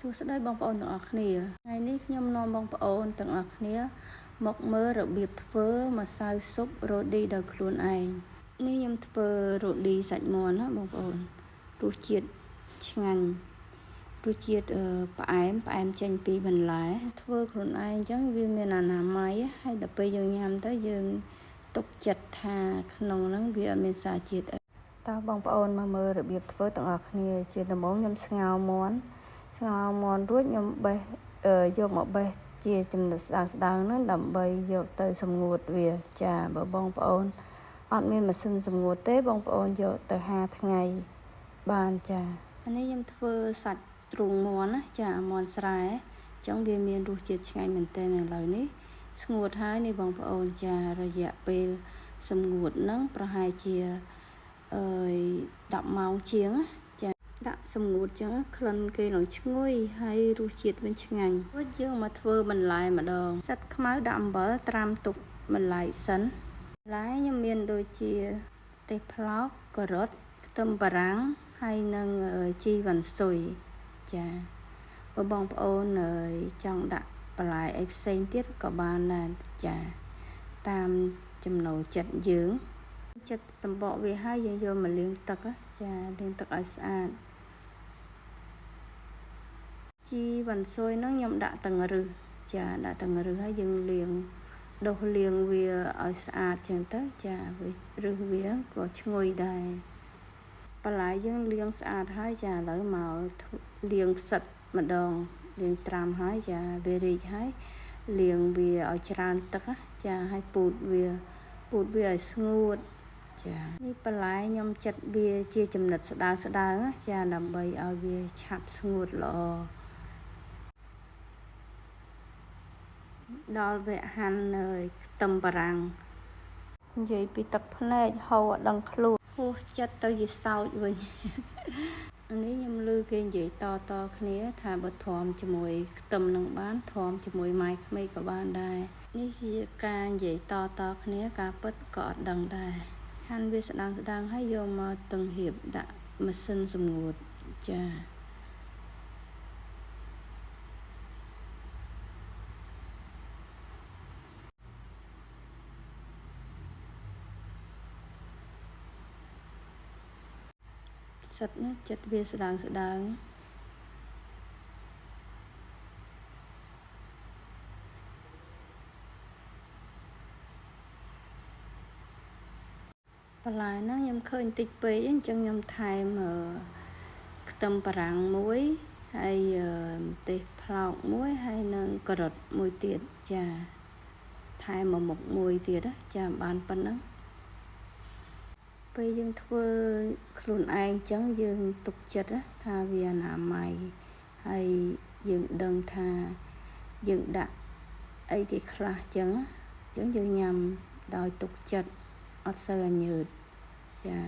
សួស្តីបងប្អូនទាំងអស់គ្នាថ្ងៃនេះខ្ញុំនាំបងប្អូនទាំងអស់គ្នាមកមើលរបៀបធ្វើម្សៅស៊ុបរ៉ូឌីដោយខ្លួនឯងនេះខ្ញុំធ្វើរ៉ូឌីសាច់មាន់ណាបងប្អូនរសជាតិឆ្ងាញ់រសជាតិផ្អែមចេញពីបន្លែធ្វើខ្លួនឯងអញ្ចឹងវាមានអនាម័យហើយដល់ពេលយើងញ៉ាំទៅយើងទុកចិត្តថាក្នុងហ្នឹងវាអត់មានសារជាតិតើបងប្អូនមកមើលរបៀបធ្វើទាំងអស់គ្នាជាដំបូងខ្ញុំស្ងោរមាន់រួចខ្ញុំបេះយកមកបេះជាចំណិតស្ដើងហ្នឹងដើម្បីយកទៅសម្ងួតវាចាបើបងប្អូនអត់មានម៉ាស៊ីនសម្ងួតទេបងប្អូនយកទៅហាលថ្ងៃបានចាអានេះខ្ញុំធ្វើសាច់ទ្រូងមាន់ណាចាមាន់ស្រែអញ្ចឹងវាមានរសជាតិឆ្ងាញ់មែនទែនឥឡូវនេះស្ងួតហើយនេះបងប្អូនចារយៈពេលសម្ងួតហ្នឹងប្រហែលជា10ម៉ោងជាងចាដាក់សម្ងួតចឹងក្លិនគេឡើងឈ្ងុយហើយរសជាតិវិញឆ្ងាញ់រួចយើងមកធ្វើបន្លែម្ដងសិតខ្មៅដាក់អំបិលត្រាំទុកបន្លែសិនបន្លែខ្ញុំមានដូចជាទេសផ្លោកការ៉ុតខ្ទឹមបារាំងហើយនិងជីវ៉ាន់ស៊ុយចាបើបងប្អូនចង់ដាក់បន្លែអីផ្សេងទៀតក៏បានដែរចាតាមចំណូលចិត្តយើងចិត្តសម្បកវាហើយយើងយកមកលាងទឹកចាលាងទឹកឲ្យស្អាតជីវ៉ាន់ស៊ុយហ្នឹងខ្ញុំដាក់ទាំងរឹសចាដាក់ទាំងរឹសហើយយើងលាងវាឲ្យស្អាតចឹងទៅចារឹសវាក៏ឈ្ងុយដែរបន្លែយើងលាងស្អាតហើយចាឥឡូវមកលាងផ្សិតម្ដងលាងត្រាំហើយចាវារីកហើយលាងវាឲ្យច្រើនទឹកចាហើយពូតវាឲ្យស្ងួតចានេះបន្លែខ្ញុំចិតវាជាចំណិតស្ដើងចាដើម្បីឲ្យវាឆាប់ស្ងួតល្អដល់វគ្គហាន់ខ្ទឹមបារាំងនិយាយពីទឹកភ្នែកហូរអត់ដឹងខ្លួនហួសចិត្តទៅជាសោចវិញនេះខ្ញុំឮគេនិយាយតគ្នាថាបើធំជាមួយខ្ទឹមនឹងបានធំជាមួយម៉ាយក្មេកក៏បានដែរនេះជាការនិយាយតគ្នាការពិតក៏អត់ដឹងដែរហាន់វាស្ដើងហើយយកមកតឹងហៀបដាក់ម៉ាស៊ីនសម្ងួតចាសិតណាចិត្តវាស្ដើងបន្លែហ្នឹងខ្ញុំឃើញតិចពេកអញ្ចឹងខ្ញុំថែមខ្ទឹមបារាំងមួយហើយទេសផ្លោកមួយហើយនិងការ៉ុតមួយទៀតចាថែមមុខមួយទៀតចាបានប៉ុណ្ណឹងពេលយើងធ្វើខ្លួនឯងអញ្ចឹងយើងទុកចិត្តថាវាអនាម័យហើយយើងដឹងថាយើងដាក់អីគេខ្លះអញ្ចឹងយើងញ៉ាំដោយទុកចិត្តអត់សូវញើតចា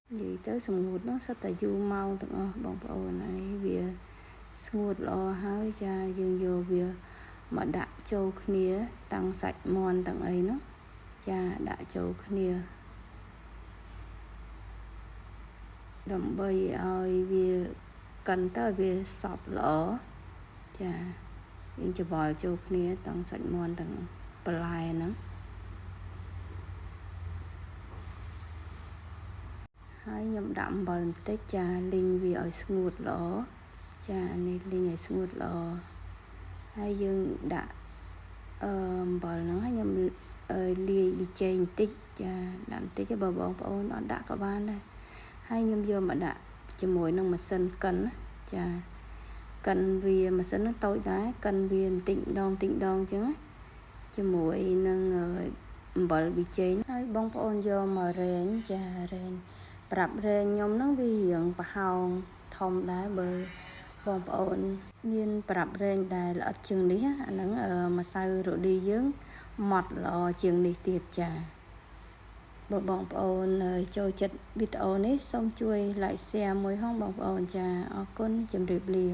និយាយទៅសម្ងួតនោះសិតតែយូរម៉ោងទាំងអស់បងប្អូនហើយវាស្ងួតល្អហើយចាយើងយកវាមកដាក់ចូលគ្នាតាំងសាច់មាន់ទាំងអីនោះចាដាក់ចូលគ្នាដើម្បីឲ្យវាកិនទៅវាសព្វល្អចាយើងច្របល់ចូលគ្នាតាំងសាច់មាន់ទាំងបន្លែហ្នឹងហើយខ្ញុំដាក់អំបិលបន្តិចចាលីងវាឲ្យស្ងួតល្អចានេះលីងឲ្យស្ងួតល្អហើយយើងដាក់អំបិលហ្នឹងហើយខ្ញុំលាយប៊ីចេងបន្តិចចាដាក់បន្តិចបើបងប្អូនអត់ដាក់ក៏បានដែរហើយខ្ញុំយកមកដាក់ជាមួយនឹងម៉ាស៊ីនកិនចាកិនវាម៉ាស៊ីនហ្នឹងតូចដែរកិនវាបន្តិចម្ដងអញ្ចឹងជាមួយនឹងអំបិលប៊ីចេងហើយបងប្អូនយកមករែងចារែងប្រាប់រែងខ្ញុំហ្នឹងវារៀងប្រហោងធំដែរបើបងប្អូនមានប្រាប់រែងដែលល្អិតជាងនេះអាហ្នឹងម្សៅរ៉ូឌីយើងម៉ត់ល្អជាងនេះទៀតចាបើបងប្អូនចូលចិត្តវីដេអូនេះសូមជួយ like share មួយផងបងប្អូនចាអរគុណជម្រាបលា